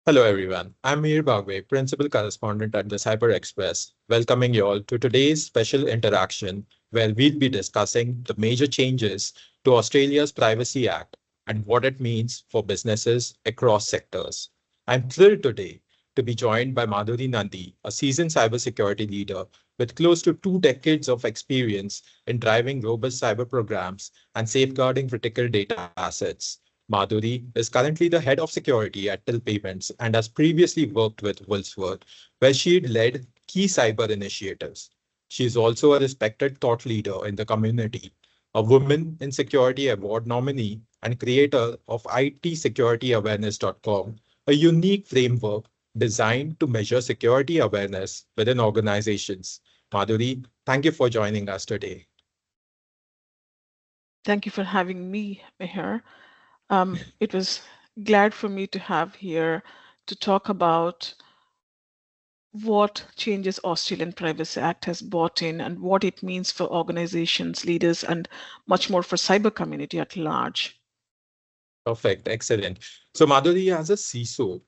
Hello, everyone. I'm Mihir Bagwe, Principal Correspondent at the Cyber Express, welcoming you all to today's special interaction where we'll be discussing the major changes to Australia's Privacy Act and what it means for businesses across sectors. I'm thrilled today to be joined by Madhuri Nandi, a seasoned cybersecurity leader with close to 2 decades of experience in driving robust cyber programs and safeguarding critical data assets. Madhuri is currently the head of security at Till Payments and has previously worked with Woolsworth, where she had led key cyber initiatives. She is also a respected thought leader in the community, a Women in Security Award nominee, and creator of ITsecurityawareness.com, a unique framework designed to measure security awareness within organizations. Madhuri, thank you for joining us today. Thank you for having me, Meher. It was glad for me to have here to talk about what changes Australian Privacy Act has brought in and what it means for organizations, leaders, and much more for cyber community at large. Perfect. Excellent. So, Madhuri, as a CISO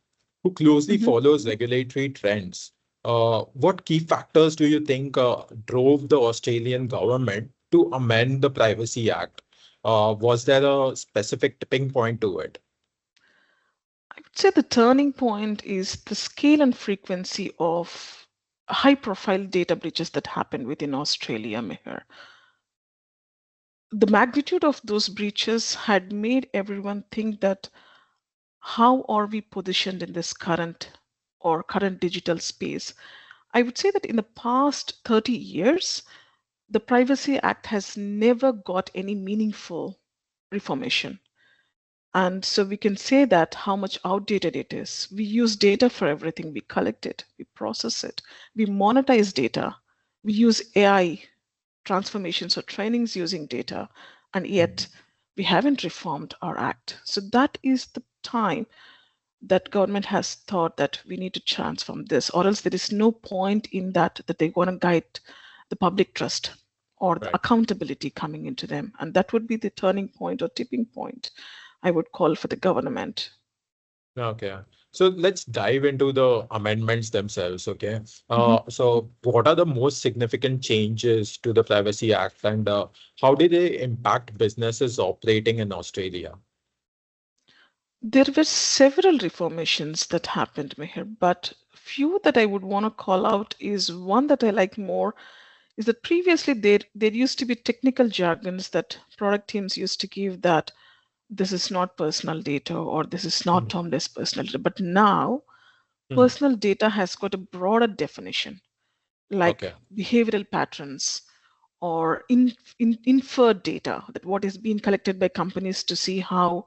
who closely Mhm. follows regulatory trends, what key factors do you think drove the Australian government to amend the Privacy Act? Was there a specific tipping point to it? I would say the turning point is the scale and frequency of high profile data breaches that happened within Australia, Meher. The magnitude of those breaches had made everyone think that how are we positioned in this current digital space? I would say that in the past 30 years, the Privacy Act has never got any meaningful reformation. And so we can say that how much outdated it is. We use data for everything. We collect it, we process it, we monetize data, we use AI transformations or trainings using data, and yet we haven't reformed our act. So that is the time that government has thought that we need to transform this, or else there is no point in that they're going to guide the public trust or the Right. accountability coming into them. And that would be the turning point or tipping point I would call for the government. Okay. So let's dive into the amendments themselves. Okay. Mhm. So what are the most significant changes to the Privacy Act and how did they impact businesses operating in Australia? There were several reformations that happened, Meher, but few that I would want to call out is one that I like more is that previously there used to be technical jargons that product teams used to give that this is not personal data or this is not Mhm. termed as personal data. But now Mhm. personal data has got a broader definition like Okay. behavioral patterns or inferred data that what is being collected by companies to see how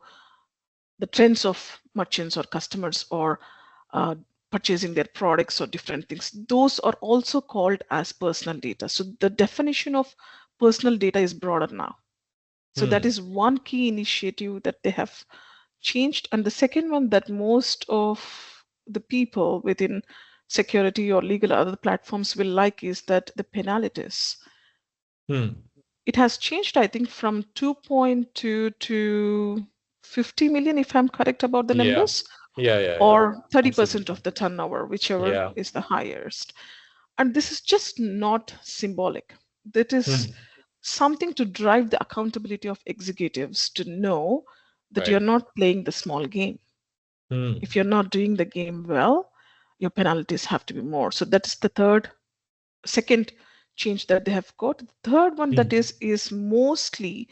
the trends of merchants or customers or uh, purchasing their products or different things, those are also called as personal data. So the definition of personal data is broader now. So that Hmm. is one key initiative that they have changed. And the second one that most of the people within security or legal other platforms will like is that the penalties. Hmm. It has changed, I think, from 2.2 to 50 million, if I'm correct about the Yeah. numbers, Yeah. or 30% Absolutely. of the turnover, whichever Yeah. is the highest. And this is just not symbolic. That is Hmm. something to drive the accountability of executives to know that you're Right. not playing the small game. If Hmm. you're not doing the game well, your penalties have to be more. So that's the second change that they have got. The third one that Hmm. is mostly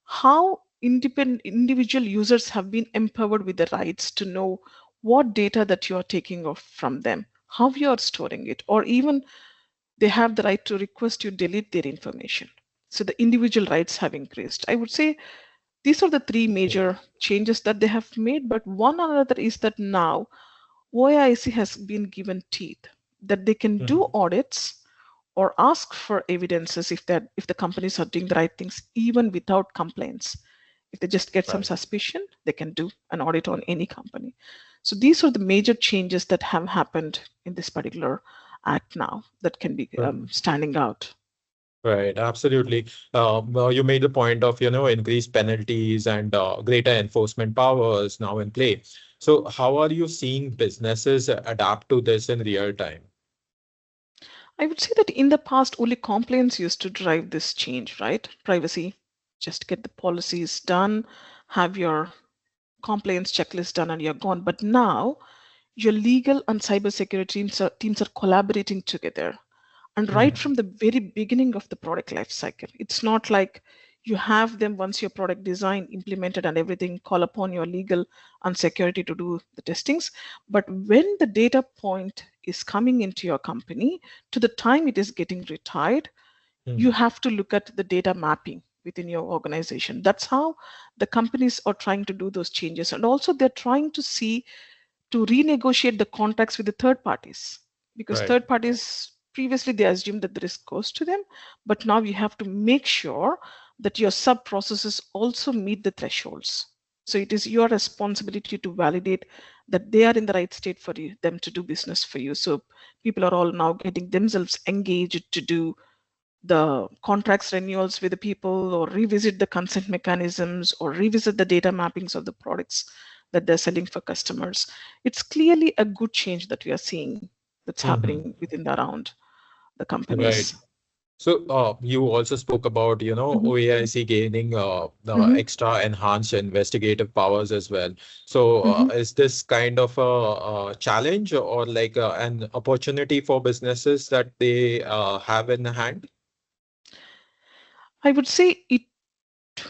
how independent individual users have been empowered with the rights to know what data that you are taking off from them, how you are storing it, or even they have the right to request you delete their information. So the individual rights have increased. I would say these are the three major changes that they have made, but one another is that now OIC has been given teeth that they can do Hmm. audits or ask for evidences if the companies are doing the right things even without complaints. If they just get some Right. suspicion, they can do an audit on any company. So these are the major changes that have happened in this particular act now that can be standing out. Right, absolutely. Well, you made the point of, increased penalties and greater enforcement powers now in play. So how are you seeing businesses adapt to this in real time? I would say that in the past, only compliance used to drive this change, right? Privacy, just get the policies done, have your compliance checklist done, and you're gone. But now, your legal and cybersecurity teams are collaborating together. And right Hmm. from the very beginning of the product life cycle, it's not like you have them once your product design implemented and everything, call upon your legal and security to do the testings. But when the data point is coming into your company, to the time it is getting retired, you Hmm. have to look at the data mapping within your organization. That's how the companies are trying to do those changes. And also, they're trying to see to renegotiate the contracts with the third parties, because Right. third parties previously they assumed that the risk goes to them, but now you have to make sure that your sub processes also meet the thresholds. So it is your responsibility to validate that they are in the right state for you, them to do business for you. So people are all now getting themselves engaged to do the contracts renewals with the people, or revisit the consent mechanisms, or revisit the data mappings of the products that they're selling for customers. It's clearly a good change that we are seeing that's Hmm. happening within the around the Right. companies. So, you also spoke about, Mhm, OAIC gaining the mhm, extra enhanced investigative powers as well. So, mhm. is this kind of a challenge or like an opportunity for businesses that they have in hand? I would say it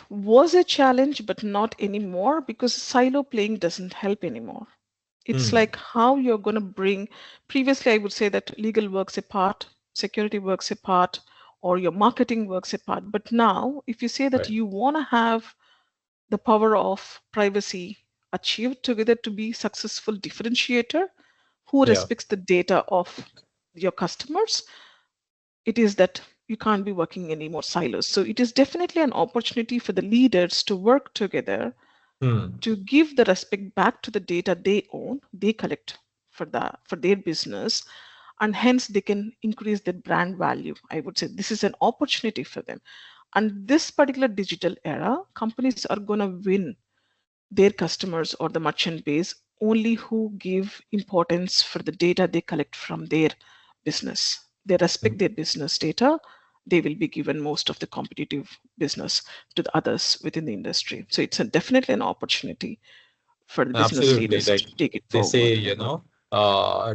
was a challenge, but not anymore, because silo playing doesn't help anymore. It's Hmm. like how you're going to bring, previously I would say that legal works apart, security works apart, or your marketing works apart. But now if you say that Right. you want to have the power of privacy achieved together to be successful differentiator who Yeah. respects the data of your customers, it is that you can't be working any more silos. So it is definitely an opportunity for the leaders to work together Hmm. to give the respect back to the data they own, they collect for their business, and hence they can increase their brand value. I would say this is an opportunity for them. And this particular digital era, companies are going to win their customers or the merchant base only who give importance for the data they collect from their business. They respect their business data, they will be given most of the competitive business to the others within the industry. So it's definitely an opportunity for the business Absolutely. leaders Like to take it they say, forward.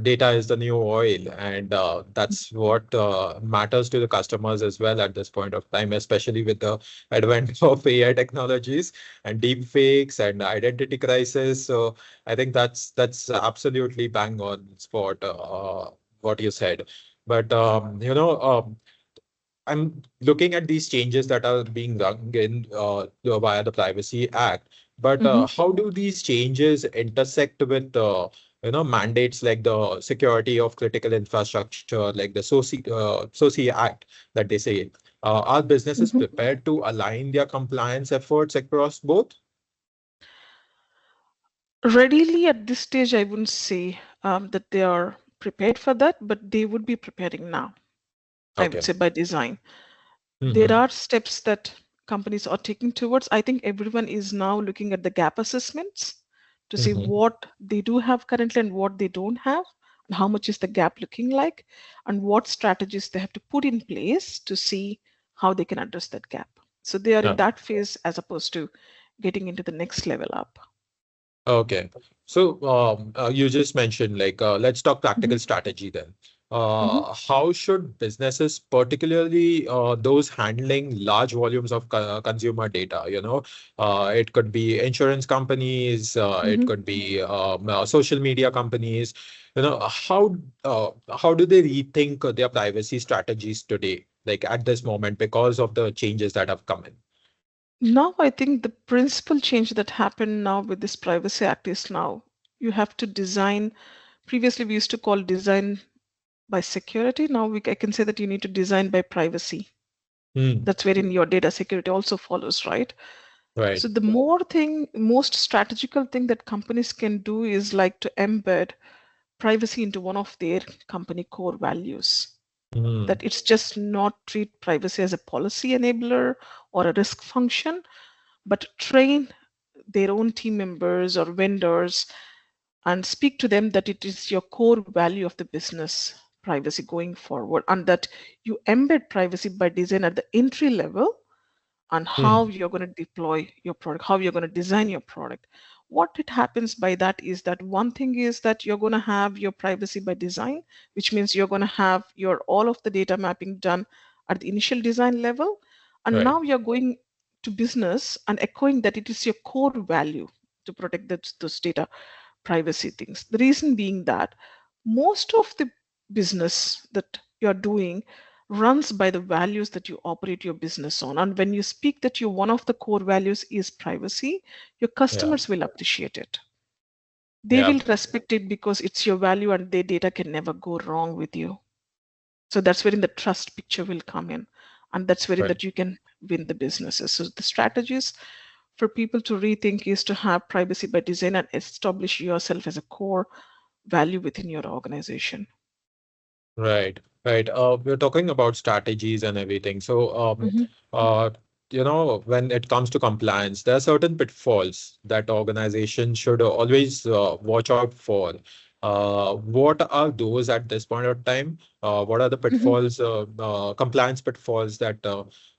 data is the new oil, and that's what matters to the customers as well at this point of time, especially with the advent of AI technologies and deep fakes and identity crisis. So I think that's absolutely bang on spot, what you said. But I'm looking at these changes that are being done in via the Privacy Act, but Mhm. how do these changes intersect with mandates like the security of critical infrastructure, like the SOCI Act that they say? Are businesses Mhm. prepared to align their compliance efforts across both? Readily at this stage, I wouldn't say that they are prepared for that, but they would be preparing now, I would Okay. say by design. There Hmm. are steps that companies are taking towards. I think everyone is now looking at the gap assessments to see Hmm. what they do have currently and what they don't have, and how much is the gap looking like, and what strategies they have to put in place to see how they can address that gap. So they are in that phase as opposed to getting into the next level up. Okay. So you just mentioned like let's talk Mhm, practical strategy then. mhm, How should businesses, particularly those handling large volumes of consumer data, it could be insurance companies, it mhm. could be social media companies, how do they rethink their privacy strategies today, like at this moment, because of the changes that have come in? Now, I think the principal change that happened now with this Privacy Act is now you have to design. Previously, we used to call design by security. Now I can say that you need to design by privacy. Hmm. That's wherein your data security also follows, right? Right. So the most strategical thing that companies can do is like to embed privacy into one of their company core values. Hmm. That it's just not treat privacy as a policy enabler or a risk function, but train their own team members or vendors and speak to them that it is your core value of the business privacy going forward, and that you embed privacy by design at the entry level on how Hmm. you're going to deploy your product, how you're going to design your product. What it happens by that is that one thing is that you're going to have your privacy by design, which means you're going to have your all of the data mapping done at the initial design level. And Right. now you're going to business and echoing that it is your core value to protect those data privacy things. The reason being that most of the business that you're doing runs by the values that you operate your business on. And when you speak that you one of the core values is privacy, your Yeah. customers will appreciate it. They Yeah. will respect it because it's your value and their data can never go wrong with you. So that's wherein the trust picture will come in. And that's wherein Right. that you can win the businesses. So the strategies for people to rethink is to have privacy by design and establish yourself as a core value within your organization. Right, right. We're talking about strategies and everything. So, Mhm, uh, when it comes to compliance, there are certain pitfalls that organizations should always watch out for. What are those at this point of time? What are the mhm. pitfalls, compliance pitfalls that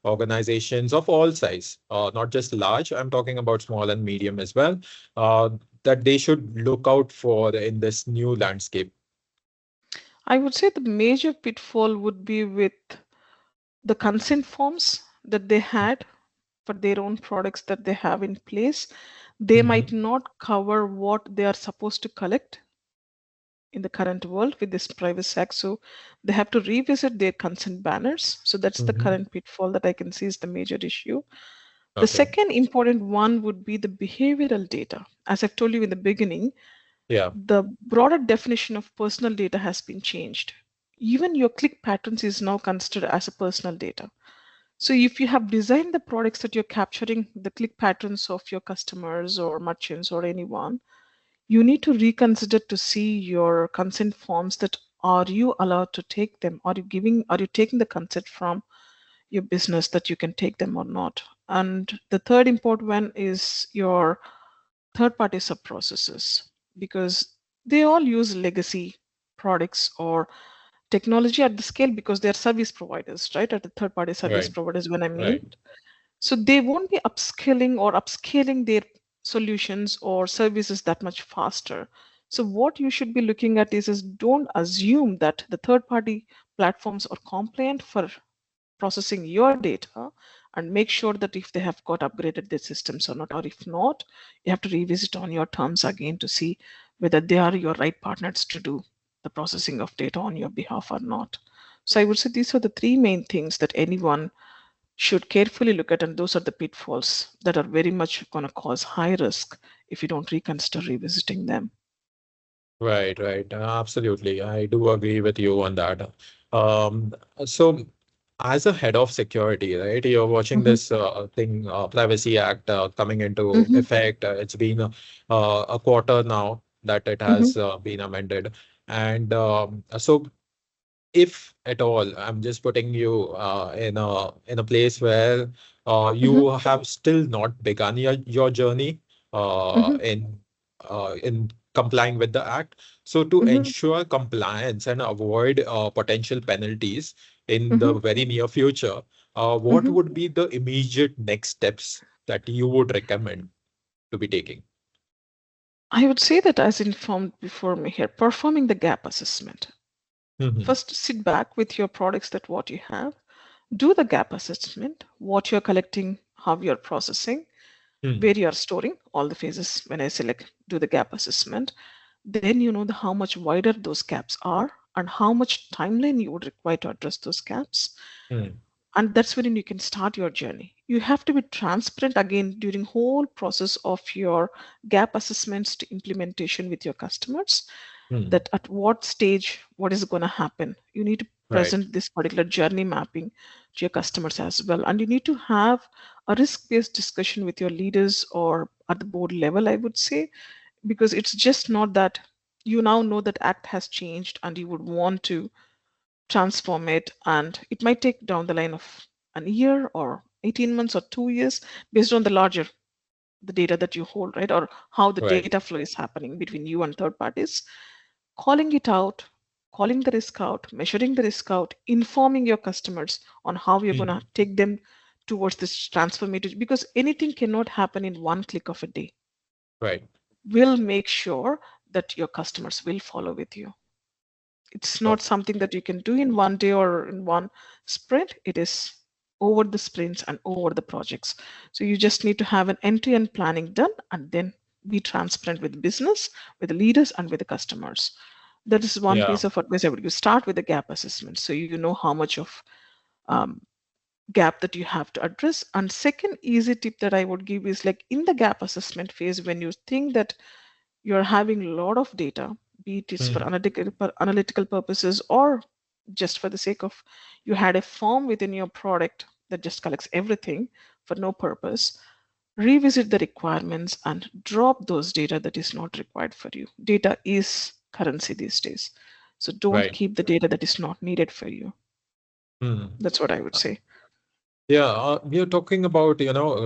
organizations of all size, not just large, I'm talking about small and medium as well, uh, that they should look out for in this new landscape? I would say the major pitfall would be with the consent forms that they had for their own products that they have in place. They might Hmm. not cover what they are supposed to collect in the current world with this Privacy Act. So they have to revisit their consent banners. So that's the Hmm. current pitfall that I can see is the major issue. The Okay. second important one would be the behavioral data. As I've told you in the beginning, Yeah. the broader definition of personal data has been changed. Even your click patterns is now considered as a personal data. So if you have designed the products that you're capturing the click patterns of your customers or merchants or anyone, you need to reconsider to see your consent forms that are you allowed to take them? Are you taking the consent from your business that you can take them or not? And the third important one is your third party sub processes, because they all use legacy products or technology at the scale because they're service providers, right? At the third party service Right. providers, when I mean. Right. So they won't be upskilling or upscaling their solutions or services that much faster. So what you should be looking at is don't assume that the third party platforms are compliant for processing your data, and make sure that if they have got upgraded their systems or not, or if not, you have to revisit on your terms again to see whether they are your right partners to do the processing of data on your behalf or not. So I would say these are the three main things that anyone should carefully look at, and those are the pitfalls that are very much going to cause high risk if you don't reconsider revisiting them. Right. Right. Absolutely. I do agree with you on that. So as a head of security, right, you're watching Hmm. this Privacy Act coming into Hmm. effect. It's been a quarter now that it Hmm. has been amended. And so if at all, I'm just putting you in a place where Hmm. you have still not begun your journey uh, Hmm. in in complying with the act. So to Hmm. ensure compliance and avoid potential penalties in the Hmm. very near future, what Hmm. would be the immediate next steps that you would recommend to be taking? I would say that, as informed before me here, performing the gap assessment. Hmm. First, sit back with your products that what you have, do the gap assessment, what you're collecting, how you're processing, Hmm. where you're storing all the phases. When I select do the gap assessment, then you know how much wider those gaps are and how much timeline you would require to address those gaps. Hmm. And that's when you can start your journey. You have to be transparent again during whole process of your gap assessments to implementation with your customers, Hmm. that at what stage what is going to happen. You need to Right. present this particular journey mapping to your customers as well, and you need to have a risk based discussion with your leaders or at the board level, I would say, because it's just not that you now know that act has changed and you would want to transform it, and it might take down the line of an year or 18 months or 2 years based on the larger the data that you hold, right? Or how the Right. data flow is happening between you and third parties, calling it out, calling the risk out, measuring the risk out, informing your customers on how you're going to Mhm. take them towards this transformative, because anything cannot happen in one click of a day. Right. Will make sure that your customers will follow with you. It's not Okay. something that you can do in one day or in one sprint. It is over the sprints and over the projects. So you just need to have an end-to-end planning done and then be transparent with business, with the leaders, and with the customers. That is one Yeah. piece of advice I would give. Start with the gap assessment so you know how much of um, gap that you have to address. And second easy tip that I would give is like in the gap assessment phase, when you think that you're having a lot of data, be it is for Mhm. analytical purposes or just for the sake of you had a form within your product that just collects everything for no purpose, revisit the requirements and drop those data that is not required for you. Data is currency these days. So don't Right. keep the data that is not needed for you. Mhm. That's what I would say. Yeah, we are talking about,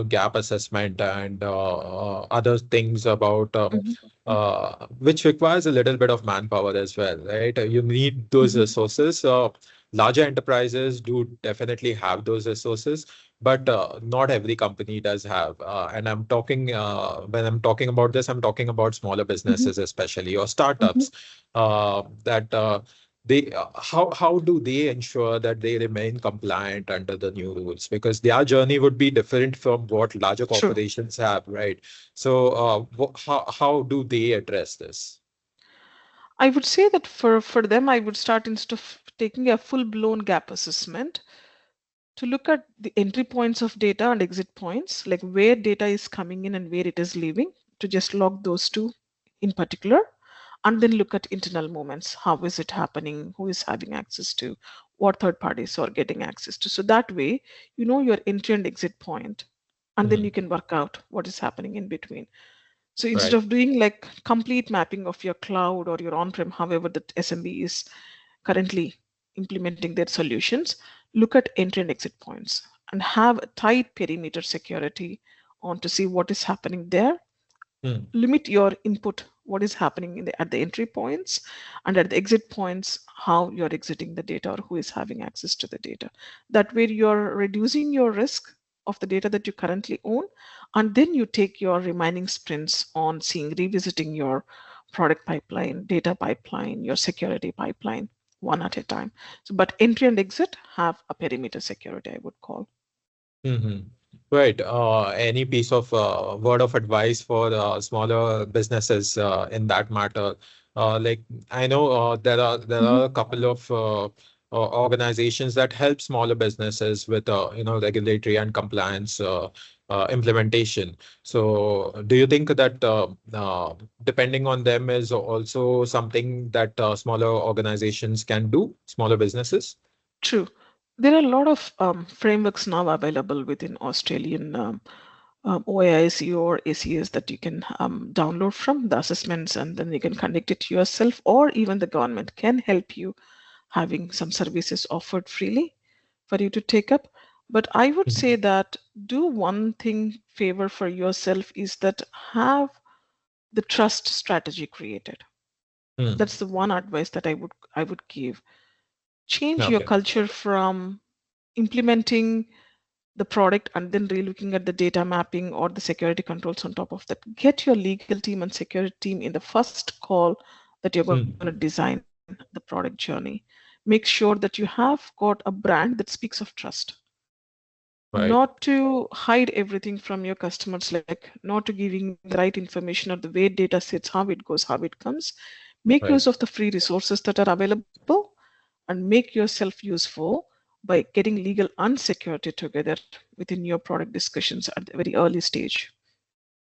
gap assessment and other things about Mhm, which requires a little bit of manpower as well, right? You need those mhm. resources. Larger enterprises do definitely have those resources, but not every company does have. And I'm talking when I'm talking about this, I'm talking about smaller Mhm, businesses, especially or mhm. startups that they how do they ensure that they remain compliant under the new rules, because their journey would be different from what larger True. corporations have, right? So how do they address this? I would say that for them, I would start instead of taking a full blown gap assessment to look at the entry points of data and exit points, like where data is coming in and where it is leaving, to just log those two in particular, and then look at internal movements. How is it happening? Who is having access to? What third parties are getting access to? So that way, you know your entry and exit point, and then you Mhm. can work out what is happening in between. So instead Right. of doing like complete mapping of your cloud or your on-prem, however the SMB is currently implementing their solutions, look at entry and exit points and have a tight perimeter security on to see what is happening there. Mm. Limit your input, what is happening at the entry points, and at the exit points, how you're exiting the data or who is having access to the data. That way, you're reducing your risk of the data that you currently own, and then you take your remaining sprints on seeing revisiting your product pipeline, data pipeline, your security pipeline one at a time. So, but entry and exit have a perimeter security, I would call. Mhm. Right. Any piece of word of advice for smaller businesses in that matter? Like I know there are a couple of organizations that help smaller businesses with regulatory and compliance implementation. So, do you think that depending on them is also something that smaller organizations can do, smaller businesses? True. There are a lot of frameworks now available within Australian OAIC or ACS that you can download from the assessments, and then you can conduct it yourself, or even the government can help you having some services offered freely for you to take up. But I would say Mhm. that do one thing favor for yourself is that have the trust strategy created. Hmm. That's the one advice that I would give. Change your Okay. culture from implementing the product and then relooking at the data mapping or the security controls on top of that. Get your legal team and security team in the first call that you're going to Hmm. design the product journey. Make sure that you have got a brand that speaks of trust, Right. not to hide everything from your customers, like not to giving the right information or the way data sits, how it goes, how it comes. Make use Right. of the free resources that are available and make yourself useful by getting legal and security together within your product discussions at the very early stage.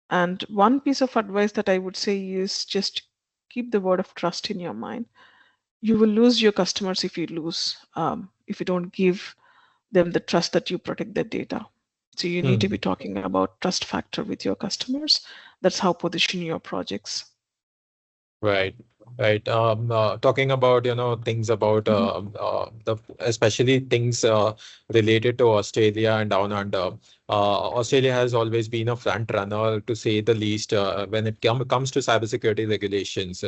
And one piece of advice that I would say is just keep the word of trust in your mind. You will lose your customers if you don't give them the trust that you protect their data. So you need to be Hmm. talking about trust factor with your customers. That's how position your projects. Right. Right. Talking about, things about Mhm. especially things related to Australia and down under. Australia has always been a front runner, to say the least, when it comes to cybersecurity regulations,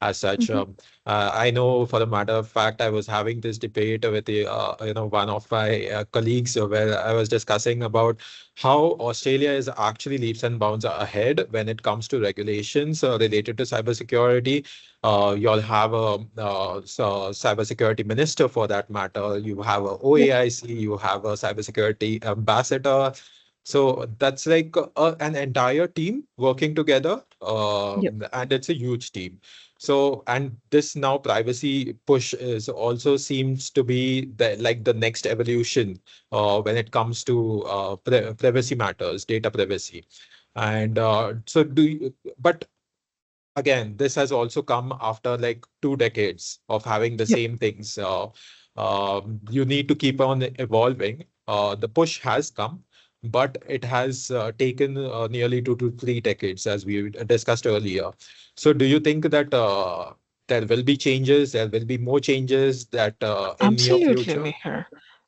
as such. Mhm. I know for a matter of fact, I was having this debate with one of my colleagues, where I was discussing about how Australia is actually leaps and bounds ahead when it comes to regulations related to cybersecurity. You'll have a cybersecurity minister for that matter. You have a Yep. OAIC, you have a cybersecurity ambassador. So that's like an entire team working together, Yep. and it's a huge team. So, and this now privacy push is also seems to be the next evolution when it comes to privacy matters, data privacy. And so but again, this has also come after like 2 decades of having the Yep. same things. You need to keep on evolving. The push has come, but it has taken nearly 2 to 3 decades, as we discussed earlier. So, do you think that there will be changes? There will be more changes that in near Absolutely, future? Meher.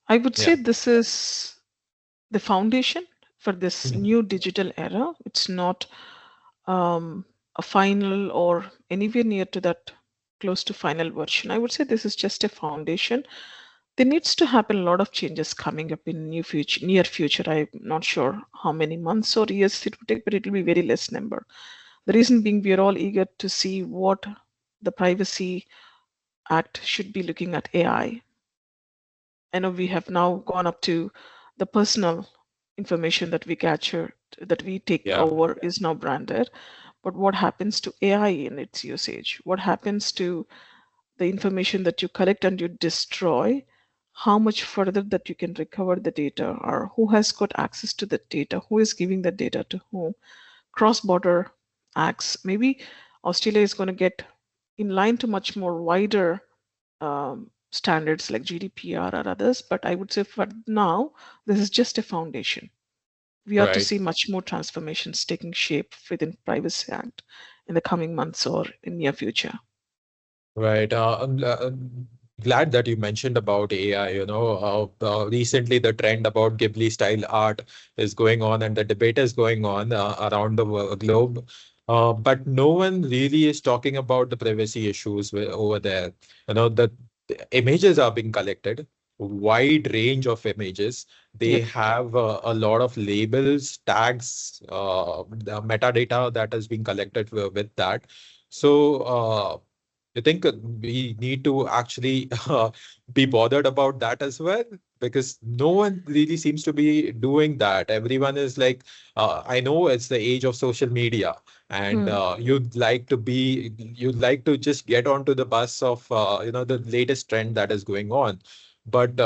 I would say Yeah. this is the foundation for this Mhm. new digital era. It's not um, a final or anywhere near to that close to final version. I would say this is just a foundation. There needs to happen a lot of changes coming up in near future. I'm not sure how many months or years it would take, but it will be very less number. The reason being, we are all eager to see what the Privacy Act should be looking at AI. I know we have now gone up to the personal information that we capture, that we take Yeah. over, is now branded. But what happens to AI in its usage? What happens to the information that you collect and you destroy? How much further that you can recover the data, or who has got access to the data? Who is giving the data to whom? Cross-border acts. Maybe Australia is going to get in line to much more wider standards like GDPR or others, but I would say for now, this is just a foundation. We are to Right. see much more transformations taking shape within Privacy Act in the coming months or in near future. Right. I'm glad that you mentioned about AI. Recently the trend about Ghibli style art is going on, and the debate is going on around the globe. But no one really is talking about the privacy issues over there. The images are being collected, wide range of images. They Yep. have a lot of labels, tags, the metadata that has been collected with that. So, you think we need to actually be bothered about that as well? Because no one really seems to be doing that. Everyone is like, I know it's the age of social media, and Hmm. you'd like to just get onto the bus of, the latest trend that is going on. But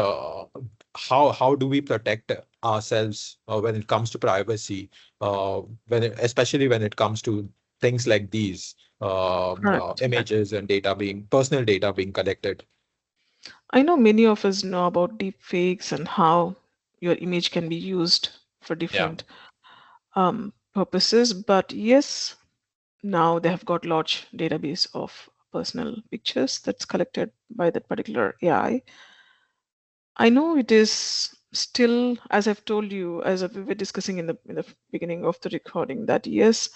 how do we protect ourselves when it comes to privacy, especially when it comes to things like these? Correct. Images and personal data being collected. I know many of us know about deep fakes and how your image can be used for Yeah. different purposes, but yes, now they have got large database of personal pictures that's collected by that particular AI. I know it is still, as I've told you, as we were discussing in the beginning of the recording, that yes,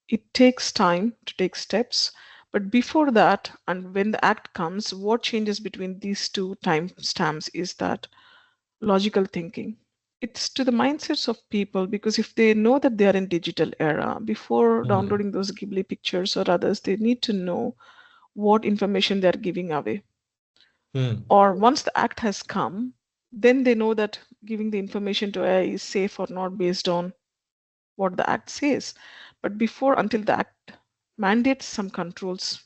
it takes time to take steps. But before that, and when the act comes, what changes between these two time stamps is that logical thinking. It's to the mindsets of people, because if they know that they are in digital era, before Hmm. downloading those Ghibli pictures or others, they need to know what information they're giving away. Hmm. Or once the act has come, then they know that giving the information to AI is safe or not based on what the act says. But before, until the act mandates some controls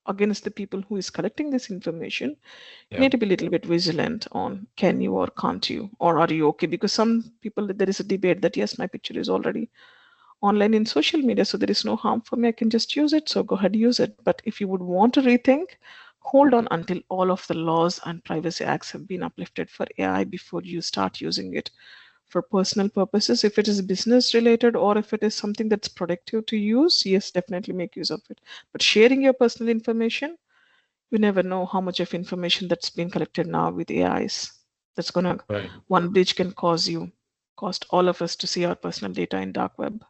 against the people who is collecting this information, you Yeah. need to be a little bit vigilant on can you or can't you, or are you okay? Because some people, there is a debate that yes, my picture is already online in social media, so there is no harm for me. I can just use it. So go ahead, use it. But if you would want to rethink, hold on until all of the laws and privacy acts have been uplifted for AI before you start using it For personal purposes, if it is business related or if it is something that's productive to use, yes, definitely make use of it. But sharing your personal information, you never know how much of information that's been collected now with AIs. That's gonna, Right. one breach can cost all of us to see our personal data in dark web.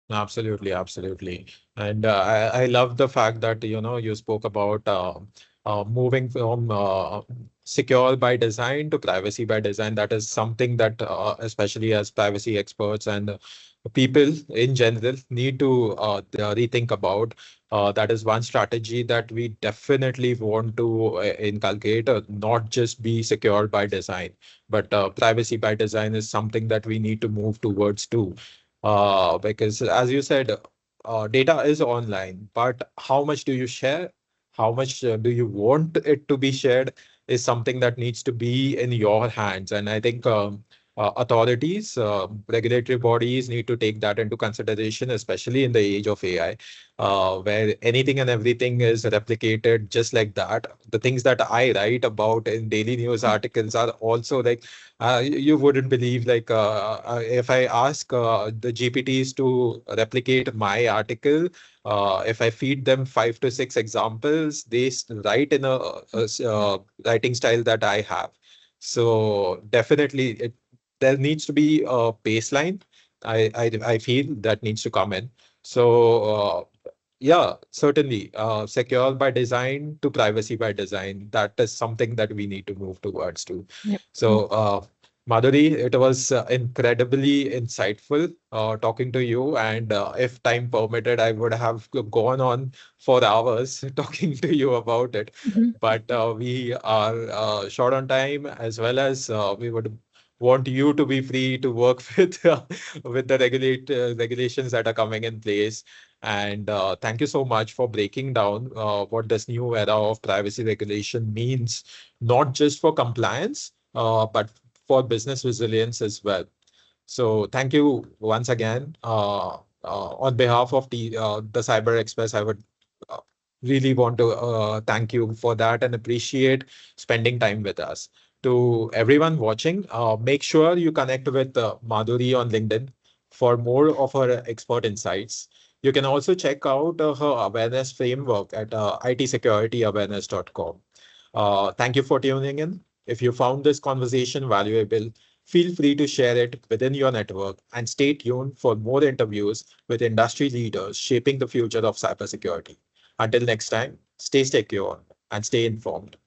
Absolutely, absolutely. And I love the fact that, you spoke about moving from secure by design to privacy by design. That is something that, especially as privacy experts and people in general, need to rethink about. That is one strategy that we definitely want to inculcate, not just be secure by design, but privacy by design is something that we need to move towards too. Because as you said, data is online, but how much do you share? How much do you want it to be shared is something that needs to be in your hands. And I think authorities, regulatory bodies need to take that into consideration, especially in the age of AI, where anything and everything is replicated just like that. The things that I write about in daily news articles are also like, you wouldn't believe, like, if I ask the GPTs to replicate my article, if I feed them 5 to 6 examples, they write in a writing style that I have. So definitely, there needs to be a baseline. I feel that needs to come in. So yeah, certainly. Secure by design to privacy by design. That is something that we need to move towards too. Yep. So, Madhuri, it was incredibly insightful talking to you. And if time permitted, I would have gone on for hours talking to you about it. Mhm. But we are short on time, as well as we would want you to be free to work with the regulations that are coming in place. And thank you so much for breaking down what this new era of privacy regulation means, not just for compliance, but for business resilience as well. So thank you once again. On behalf of the Cyber Express, I would uh, really want to thank you for that and appreciate spending time with us. To everyone watching, make sure you connect with Madhuri on LinkedIn for more of her expert insights. You can also check out her awareness framework at itsecurityawareness.com. Thank you for tuning in. If you found this conversation valuable, feel free to share it within your network and stay tuned for more interviews with industry leaders shaping the future of cybersecurity. Until next time, stay secure and stay informed.